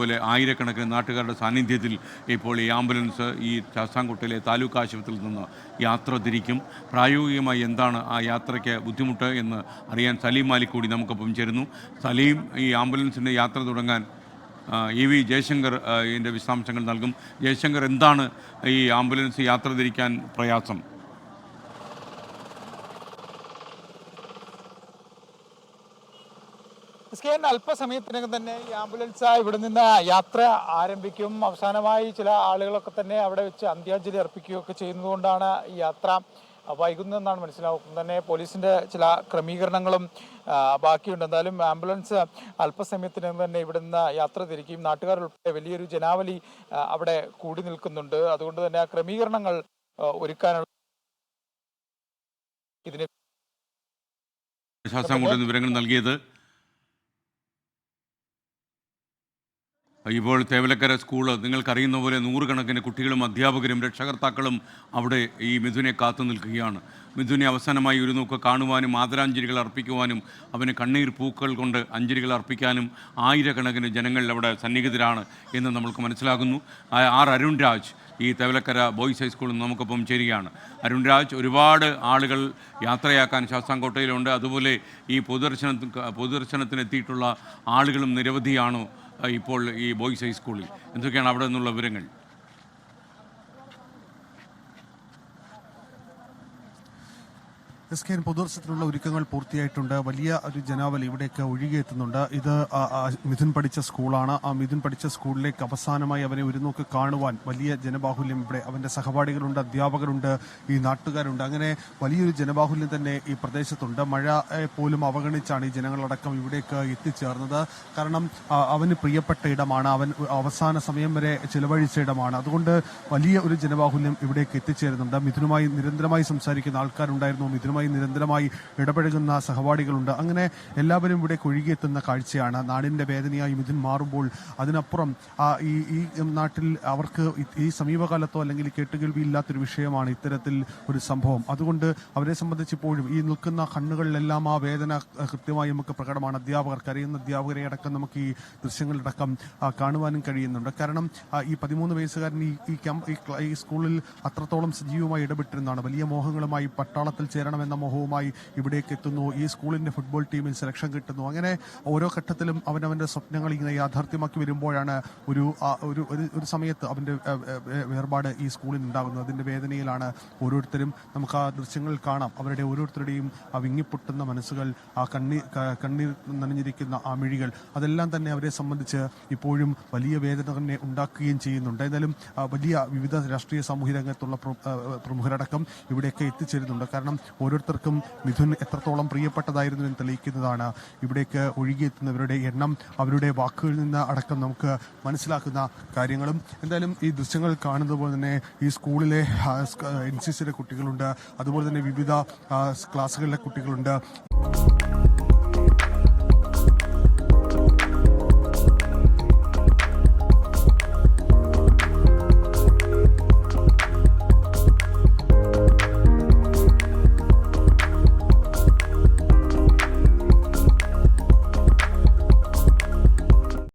പോലെ ആയിരക്കണക്കിന് നാട്ടുകാരുടെ സാന്നിധ്യത്തിൽ ഇപ്പോൾ ഈ ആംബുലൻസ് ഈ ശാസ്താംകോട്ടയിലെ താലൂക്ക് ആശുപത്രിയിൽ നിന്ന് യാത്ര തിരിക്കും. പ്രായോഗികമായി എന്താണ് ആ യാത്രയ്ക്ക് ബുദ്ധിമുട്ട് എന്ന് അറിയാൻ സലീം മാലിക് കൂടി നമുക്കൊപ്പം ചേരുന്നു. സലീം, ഈ ആംബുലൻസിൻ്റെ യാത്ര തുടങ്ങാൻ EV ജയശങ്കർ ഇതിൻ്റെ വിശദാംശങ്ങൾ നൽകും. ജയശങ്കർ, എന്താണ് ഈ ആംബുലൻസ് യാത്ര തിരിക്കാൻ പ്രയാസം? അല്പസമയത്തിനകം തന്നെ ഈ ആംബുലൻസ് ഇവിടെ നിന്ന് യാത്ര ആരംഭിക്കും. അവസാനമായി ചില ആളുകളൊക്കെ തന്നെ അവിടെ വെച്ച് അന്ത്യാഞ്ജലി അർപ്പിക്കുകയൊക്കെ ചെയ്യുന്നതുകൊണ്ടാണ് ഈ യാത്ര വൈകുന്നതെന്നാണ് മനസ്സിലാക്കുന്നത്. തന്നെ പോലീസിന്റെ ചില ക്രമീകരണങ്ങളും ബാക്കിയുണ്ട്. എന്തായാലും ആംബുലൻസ് അല്പസമയത്തിനകം തന്നെ ഇവിടെ നിന്ന് യാത്ര തിരിക്കും. നാട്ടുകാർ ഉൾപ്പെടെ വലിയൊരു ജനാവലി അവിടെ കൂടി നിൽക്കുന്നുണ്ട്. അതുകൊണ്ട് തന്നെ ആ ക്രമീകരണങ്ങൾ ഒരുക്കാനുള്ള ഇതിന് വിവരങ്ങൾ നൽകിയത്. ഇപ്പോൾ തേവലക്കര സ്കൂള് നിങ്ങൾക്കറിയുന്ന പോലെ നൂറുകണക്കിന് കുട്ടികളും അധ്യാപകരും രക്ഷകർത്താക്കളും അവിടെ ഈ മിഥുനെ കാത്തു നിൽക്കുകയാണ്. മിഥുനെ അവസാനമായി ഒരു നോക്ക് കാണുവാനും ആദരാഞ്ജലികൾ അർപ്പിക്കുവാനും അവന് കണ്ണീർ പൂക്കൾ കൊണ്ട് അഞ്ജലികൾ അർപ്പിക്കാനും ആയിരക്കണക്കിന് ജനങ്ങൾ അവിടെ സന്നിഹിതരാണ് എന്ന് നമ്മൾക്ക് മനസ്സിലാകുന്നു. അരുൺ രാജ് ഈ തേവലക്കര ബോയ്സ് ഹൈസ്കൂളിൽ നമുക്കൊപ്പം ചേരുകയാണ്. അരുൺ രാജ്, ഒരുപാട് ആളുകൾ യാത്രയാക്കാൻ ശാസ്താംകോട്ടയിലുണ്ട്. അതുപോലെ ഈ പൊതുദർശനത്തിനെത്തിയിട്ടുള്ള ആളുകളും നിരവധിയാണോ ഇപ്പോൾ ഈ ബോയ്സ് ഹൈസ്കൂളിൽ? എന്തൊക്കെയാണ് അവിടെ നിന്നുള്ള വിവരങ്ങൾ? പൊതുദർശനത്തിനുള്ള ഒരുക്കങ്ങൾ പൂർത്തിയായിട്ടുണ്ട്. വലിയ ഒരു ജനാവലി ഇവിടേക്ക് ഒഴുകിയെത്തുന്നുണ്ട്. ഇത് മിഥുൻ പഠിച്ച സ്കൂളാണ്. ആ മിഥുൻ പഠിച്ച സ്കൂളിലേക്ക് അവസാനമായി അവനെ ഒരു നോക്ക് കാണുവാൻ വലിയ ജനബാഹുല്യം ഇവിടെ. അവൻ്റെ സഹപാഠികളുണ്ട്, അധ്യാപകരുണ്ട്, ഈ നാട്ടുകാരുണ്ട്. അങ്ങനെ വലിയൊരു ജനബാഹുല്യം തന്നെ ഈ പ്രദേശത്തുണ്ട്. മഴ പോലും അവഗണിച്ചാണ് ഈ ജനങ്ങളടക്കം ഇവിടേക്ക് എത്തിച്ചേർന്നത്. കാരണം അവന് പ്രിയപ്പെട്ട ഇടമാണ്, അവൻ അവസാന സമയം വരെ ചിലവഴിച്ച ഇടമാണ്. അതുകൊണ്ട് വലിയ ഒരു ജനബാഹുല്യം ഇവിടേക്ക് എത്തിച്ചേരുന്നുണ്ട്. മിഥുനുമായി നിരന്തരമായി സംസാരിക്കുന്ന ആൾക്കാരുണ്ടായിരുന്നു, മിഥുനുമായി നിരന്തരമായി ഇടപഴകുന്ന സഹപാഠികളുണ്ട്. അങ്ങനെ എല്ലാവരും ഇവിടെ ഒഴുകിയെത്തുന്ന കാഴ്ചയാണ്. നാടിന്റെ വേദനയായി മിഥുൻ മാറുമ്പോൾ അതിനപ്പുറം ഈ നാട്ടിൽ അവർക്ക് ഈ സമീപകാലത്തോ അല്ലെങ്കിൽ കേട്ടുകേൾവിയില്ലാത്തൊരു വിഷയമാണ് ഇത്തരത്തിൽ ഒരു സംഭവം. അതുകൊണ്ട് അവരെ സംബന്ധിച്ചിപ്പോഴും ഈ നിൽക്കുന്ന കണ്ണുകളിലെല്ലാം ആ വേദന കൃത്യമായി നമുക്ക് പ്രകടമാണ്. അധ്യാപകർ, കരയുന്ന അധ്യാപകരെ അടക്കം നമുക്ക് ഈ ദൃശ്യങ്ങളിലടക്കം കാണുവാനും കഴിയുന്നുണ്ട്. കാരണം ഈ 13 വയസ്സുകാരൻ ഈ സ്കൂളിൽ അത്രത്തോളം സജീവമായി ഇടപെട്ടിരുന്നതാണ്. വലിയ മോഹങ്ങളുമായി പട്ടാളത്തിൽ ചേരണമെന്ന മോഹവുമായി ഇവിടേക്ക് എത്തുന്നു. ഈ സ്കൂളിന്റെ ഫുട്ബോൾ ടീമിൽ സെലക്ഷൻ കിട്ടുന്നു. അങ്ങനെ ഓരോ ഘട്ടത്തിലും അവനവന്റെ സ്വപ്നങ്ങൾ ഇങ്ങനെ യാഥാർത്ഥ്യമാക്കി വരുമ്പോഴാണ് ഒരു സമയത്ത് അവന്റെ വേർപാട് ഈ സ്കൂളിൽ ഉണ്ടാകുന്നത്. അതിന്റെ വേദനയിലാണ് ഓരോരുത്തരും. നമുക്ക് ആ ദൃശ്യങ്ങൾ കാണാം. അവരുടെ ഓരോരുത്തരുടെയും ആ വിങ്ങിപ്പൊട്ടുന്ന മനസ്സുകൾ, ആ കണ്ണീർ നനഞ്ഞിരിക്കുന്ന ആ മിഴികൾ, അതെല്ലാം തന്നെ അവരെ സംബന്ധിച്ച് ഇപ്പോഴും വലിയ വേദന തന്നെ ഉണ്ടാക്കുകയും ചെയ്യുന്നുണ്ട്. എന്നാലും വലിയ വിവിധ രാഷ്ട്രീയ സാമൂഹ്യ രംഗത്തുള്ള പ്രമുഖരടക്കം ഇവിടെയൊക്കെ എത്തിച്ചേരുന്നുണ്ട്. കാരണം ഓരോരുത്തർക്കും മിഥുൻ എത്രത്തോളം പ്രിയപ്പെട്ടതായിരുന്നു എന്ന് തെളിയിക്കുന്നതാണ് ഇവിടേക്ക് ഒഴുകിയെത്തുന്നവരുടെ എണ്ണം, അവരുടെ വാക്കുകളിൽ നിന്ന് അടക്കം നമുക്ക് മനസ്സിലാക്കുന്ന കാര്യങ്ങളും. എന്തായാലും ഈ ദൃശ്യങ്ങൾ കാണുന്നത് പോലെ തന്നെ ഈ സ്കൂളിലെ NCCയുടെ കുട്ടികളുണ്ട്, അതുപോലെ തന്നെ വിവിധ ക്ലാസ്സുകളിലെ കുട്ടികളുണ്ട്.